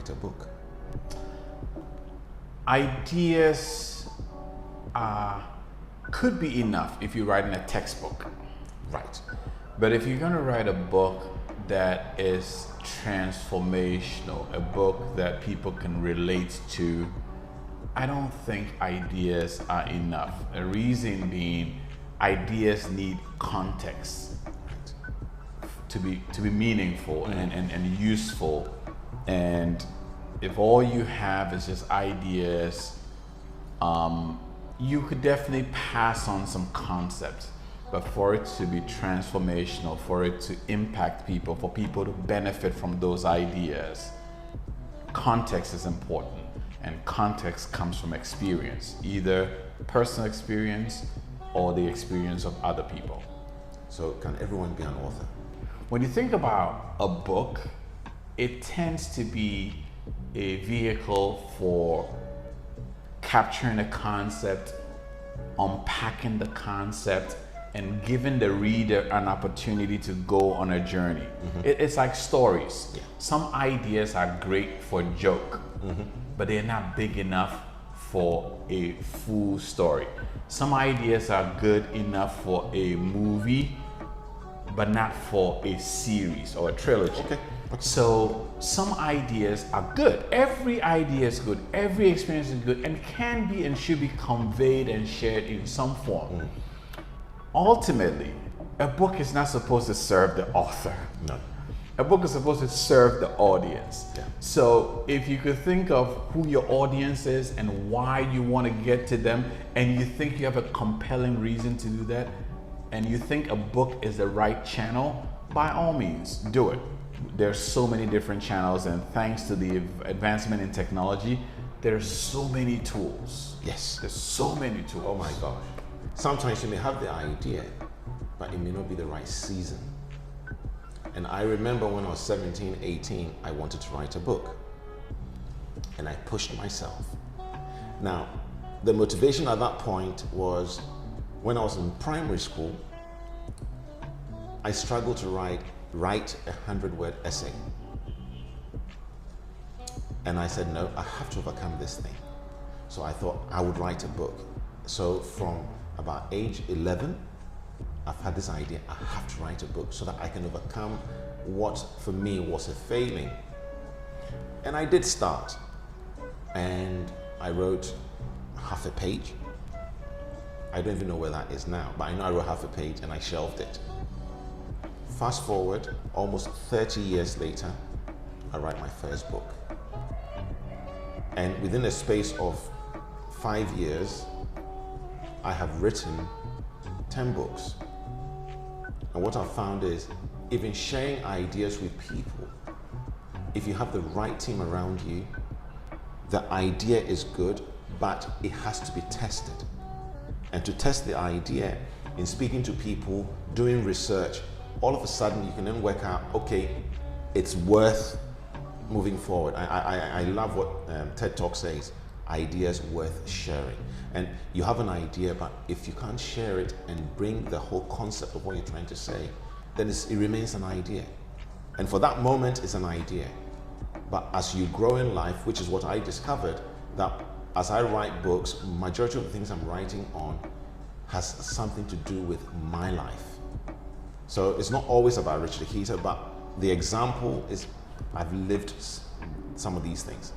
write a book? Ideas could be enough if you're writing a textbook. Right. But if you're going to write a book that is transformational, a book that people can relate to, I don't think ideas are enough. The reason being, ideas need context to be meaningful and useful. And if all you have is just ideas, you could definitely pass on some concepts. But for it to be transformational, for it to impact people, for people to benefit from those ideas, context is important. And context comes from experience, either personal experience or the experience of other people. So can everyone be an author? When you think about a book, it tends to be a vehicle for capturing a concept, unpacking the concept, and giving the reader an opportunity to go on a journey. It's like stories. Yeah. Some ideas are great for a joke, but they're not big enough for a full story. Some ideas are good enough for a movie, but not for a series or a trilogy. Okay. So some ideas are good. Every idea is good. Every experience is good and can be and should be conveyed and shared in some form. Ultimately, a book is not supposed to serve the author. No. A book is supposed to serve the audience. Yeah. So if you could think of who your audience is and why you want to get to them, and you think you have a compelling reason to do that, and you think a book is the right channel, by all means, do it. There's so many different channels, and thanks to the advancement in technology, there's so many tools. Yes. There's so many tools. Oh my gosh. Sometimes you may have the idea, but it may not be the right season. And I remember when I was 17, 18, I wanted to write a book. And I pushed myself. Now, the motivation at that point was when I was in primary school, I struggled to write a 100-word essay. And I said, no, I have to overcome this thing. So I thought I would write a book. So from about age 11, I've had this idea, I have to write a book so that I can overcome what for me was a failing. And I did start. And I wrote half a page. I don't even know where that is now, but I know I wrote half a page and I shelved it. Fast forward, almost 30 years later, I write my first book. And within a space of 5 years, I have written 10 books. And what I've found is, even sharing ideas with people, if you have the right team around you, the idea is good, but it has to be tested. And to test the idea, in speaking to people, doing research, all of a sudden you can then work out, okay, it's worth moving forward. I love what TED Talk says, ideas worth sharing. And you have an idea, but if you can't share it and bring the whole concept of what you're trying to say, then it remains an idea. And for that moment, it's an idea. But as you grow in life, which is what I discovered, that as I write books, majority of the things I'm writing on has something to do with my life. So it's not always about Richard Akita, but the example is I've lived some of these things.